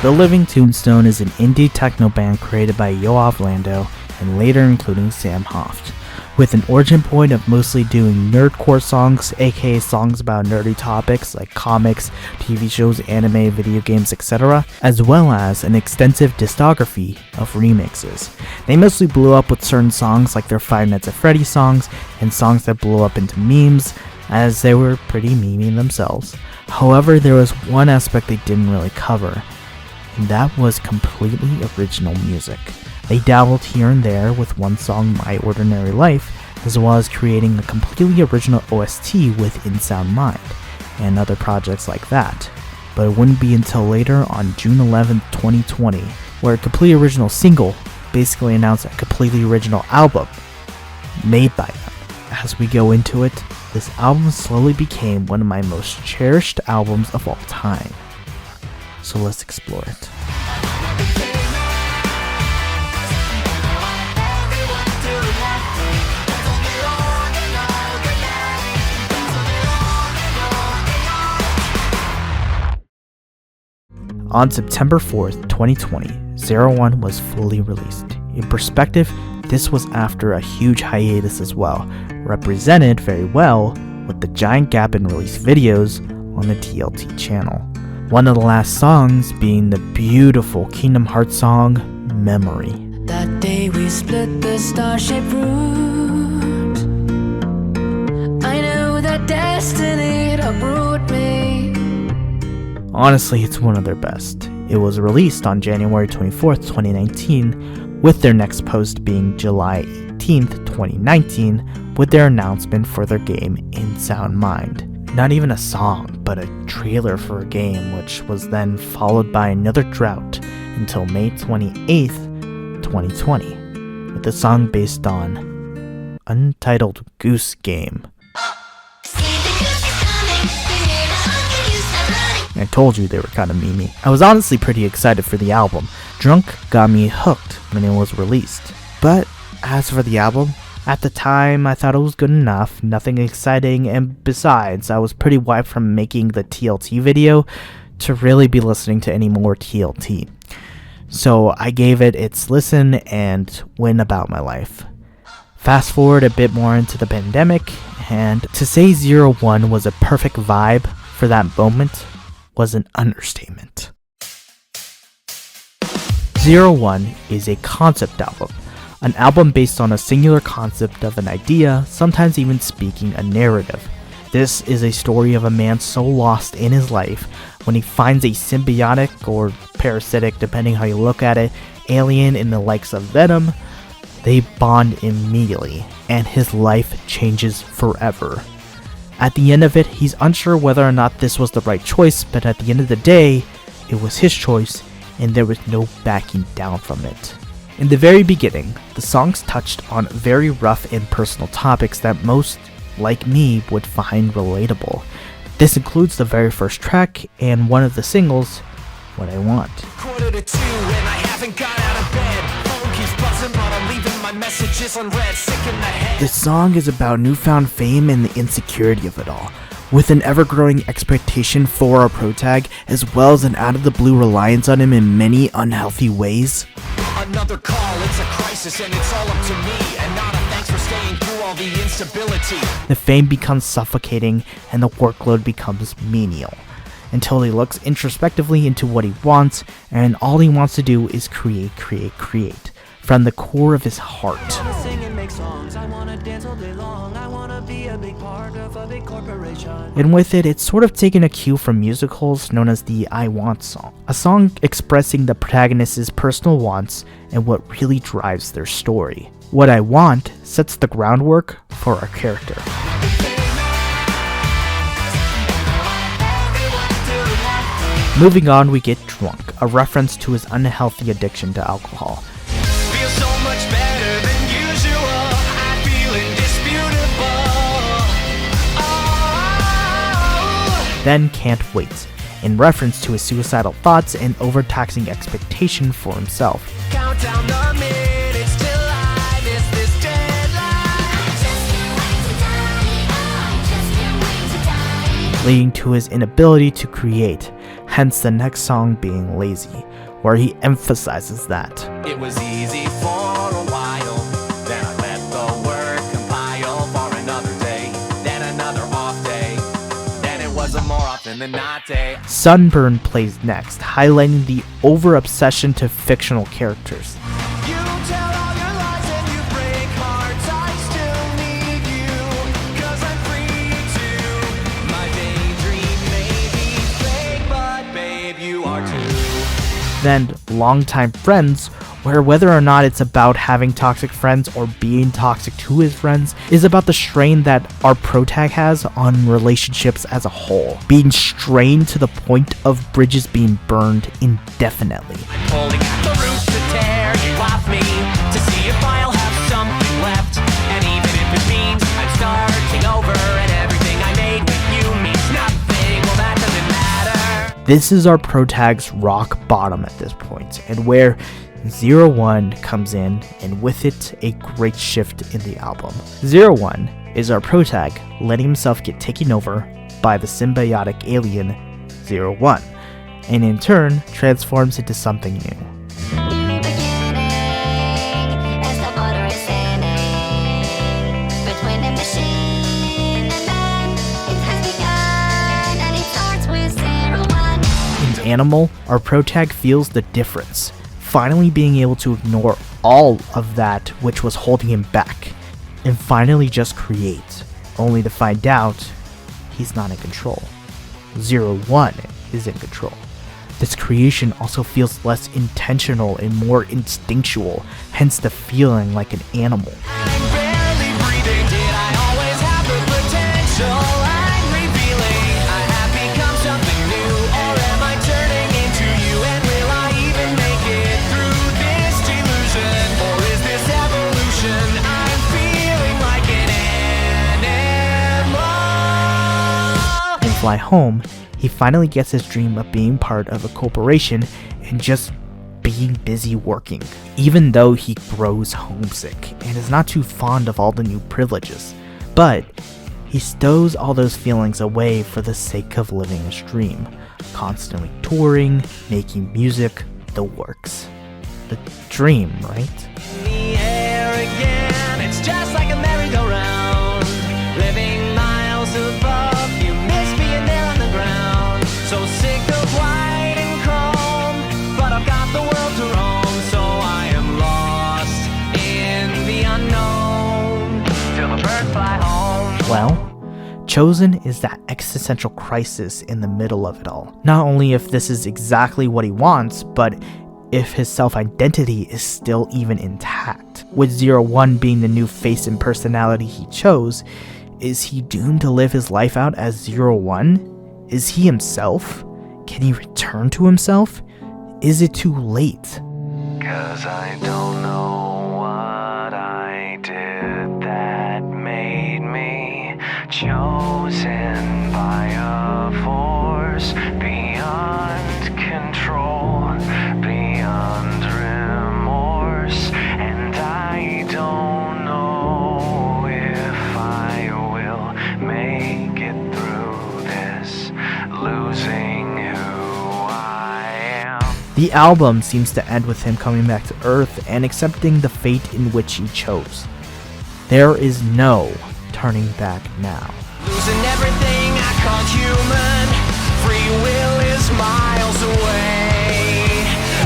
The Living Tombstone is an indie techno band created by Yoav Lando and later including Sam Hoft, with an origin point of mostly doing nerdcore songs, aka songs about nerdy topics like comics, TV shows, anime, video games, etc., as well as an extensive discography of remixes. They mostly blew up with certain songs like their Five Nights at Freddy's songs and songs that blew up into memes, as they were pretty memey themselves. However, there was one aspect they didn't really cover, and that was completely original music. They dabbled here and there with one song, My Ordinary Life, as well as creating a completely original OST with In Sound Mind, and other projects like that. But it wouldn't be until later on June 11, 2020, where a completely original single basically announced a completely original album made by them. As we go into it, this album slowly became one of my most cherished albums of all time. So let's explore it. On September 4th, 2020, 01 was fully released. In perspective, this was after a huge hiatus as well, represented very well with the giant gap in release videos on the TLT channel. One of the last songs being the beautiful Kingdom Hearts song, Memory. That day we split the star-shaped route. I knew that destiny uproot me. Honestly, it's one of their best. It was released on January 24th, 2019, with their next post being July 18th, 2019, with their announcement for their game In Sound Mind. Not even a song, but a trailer for a game, which was then followed by another drought until May 28th, 2020, with a song based on Untitled Goose Game. I told you they were kind of memey. I was honestly pretty excited for the album. Drunk got me hooked when it was released. But as for the album, at the time I thought it was good enough, nothing exciting, and besides, I was pretty wiped from making the TLT video to really be listening to any more TLT. So I gave it its listen and went about my life. Fast forward a bit more into the pandemic, and to say 01 was a perfect vibe for that moment was an understatement. 01 is a concept album, an album based on a singular concept of an idea, sometimes even speaking a narrative. This is a story of a man so lost in his life when he finds a symbiotic or parasitic, depending how you look at it, alien in the likes of Venom. They bond immediately, and his life changes forever. At the end of it, he's unsure whether or not this was the right choice, but at the end of the day, it was his choice, and there was no backing down from it. In the very beginning, the songs touched on very rough and personal topics that most, like me, would find relatable. This includes the very first track and one of the singles, What I Want. 1:45 and I haven't got out of bed. Phone keeps buzzing but I'm leaving my messages unread. Sick in the head. This song is about newfound fame and the insecurity of it all, with an ever-growing expectation for our protag, as well as an out-of-the-blue reliance on him in many unhealthy ways. Another call, it's a crisis and it's all up to me, and not a thanks for staying through all the instability. The fame becomes suffocating and the workload becomes menial, until he looks introspectively into what he wants, and all he wants to do is create from the core of his heart. And with it, it's sort of taken a cue from musicals known as the I Want song, a song expressing the protagonist's personal wants and what really drives their story. What I Want sets the groundwork for our character. Moving on, we get Drunk, a reference to his unhealthy addiction to alcohol. Feel so much better than usual. I feel indisputable. Oh. Then Can't Wait, in reference to his suicidal thoughts and overtaxing expectation for himself. Count down the minutes till I miss this deadline. leading to his inability to create, hence the next song being Lazy, where he emphasizes that. It was easy for a while, then I let the work compile for another day, then another off day, then it was a more often than not day. Sunburn plays next, highlighting the over-obsession to fictional characters. You tell all your lies and you break hearts, I still need you, 'cause I'm free to. My daydream may be fake, but babe, you are too. Then Longtime Friends, where whether or not it's about having toxic friends or being toxic to his friends, is about the strain that our protag has on relationships as a whole, being strained to the point of bridges being burned indefinitely. Holding at the roots to tear you off me, to see if I'll have something left, and even if it means I'm starting over and everything I made with you means nothing, well that doesn't matter. This is our protag's rock bottom at this point, and where 01 comes in, and with it, a great shift in the album. 01 is our protag letting himself get taken over by the symbiotic alien 01, and in turn transforms into something new. In Animal, our protag feels the difference, finally being able to ignore all of that which was holding him back, and finally just create, only to find out he's not in control. 01 is in control. This creation also feels less intentional and more instinctual, hence the feeling like an animal. I'm barely breathing, did I always have the potential? I'm revealing, I have become something new, or am I turning into you? And will I even make it through this delusion? Or is this evolution? I'm feeling like an animal. In Fly Home, he finally gets his dream of being part of a corporation and just being busy working, even though he grows homesick and is not too fond of all the new privileges. But he stows all those feelings away for the sake of living his dream, constantly touring, making music, the works. The dream, right? In the air again, it's just like a merry-go-round, living miles above, you miss being there on the ground, so sick of white and chrome, but I've got the world to roam, so I am lost in the unknown, till the birds fly home. Well, Chosen is that existential crisis in the middle of it all. Not only if this is exactly what he wants, but if his self-identity is still even intact. With 01 being the new face and personality he chose, is he doomed to live his life out as 01? Is he himself? Can he return to himself? Is it too late? 'Cause I don't know what I did that made me chosen by a force beyond control, beyond remorse, and I don't know if I will make it through this, losing who I am. The album seems to end with him coming back to Earth and accepting the fate in which he chose. There is no turning back now. Losing everything I call human, free will is miles away.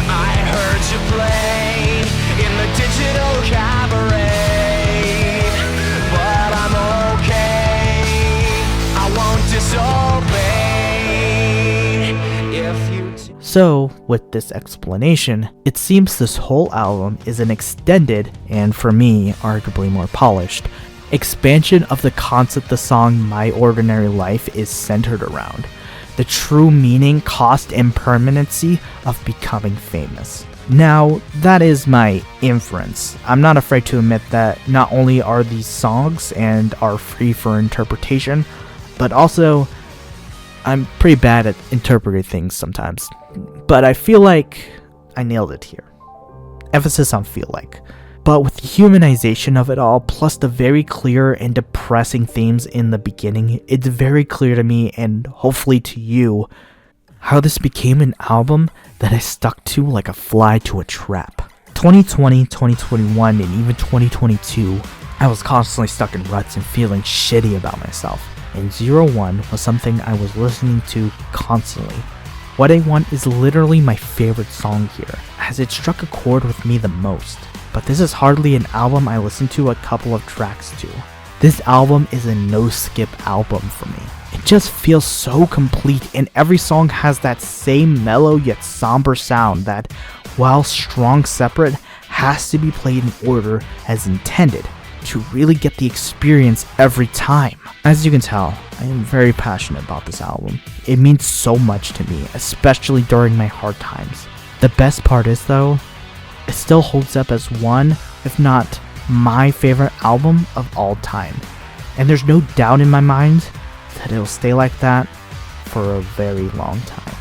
I heard you play in the digital cabaret, but I'm okay, I won't disobey if you So, with this explanation, it seems this whole album is an extended, and for me, arguably more polished, expansion of the concept the song My Ordinary Life is centered around. The true meaning, cost, and permanency of becoming famous. Now, that is my inference. I'm not afraid to admit that not only are these songs and are free for interpretation, but also I'm pretty bad at interpreting things sometimes. But I feel like I nailed it here. Emphasis on feel like. But with the humanization of it all, plus the very clear and depressing themes in the beginning, it's very clear to me, and hopefully to you, how this became an album that I stuck to like a fly to a trap. 2020, 2021, and even 2022, I was constantly stuck in ruts and feeling shitty about myself. And 01 was something I was listening to constantly. What I Want is literally my favorite song here, as it struck a chord with me the most. But this is hardly an album I listen to a couple of tracks to. This album is a no-skip album for me. It just feels so complete, and every song has that same mellow yet somber sound that, while strong separate, has to be played in order as intended to really get the experience every time. As you can tell, I am very passionate about this album. It means so much to me, especially during my hard times. The best part is though, it still holds up as one, if not my favorite album of all time. And there's no doubt in my mind that it'll stay like that for a very long time.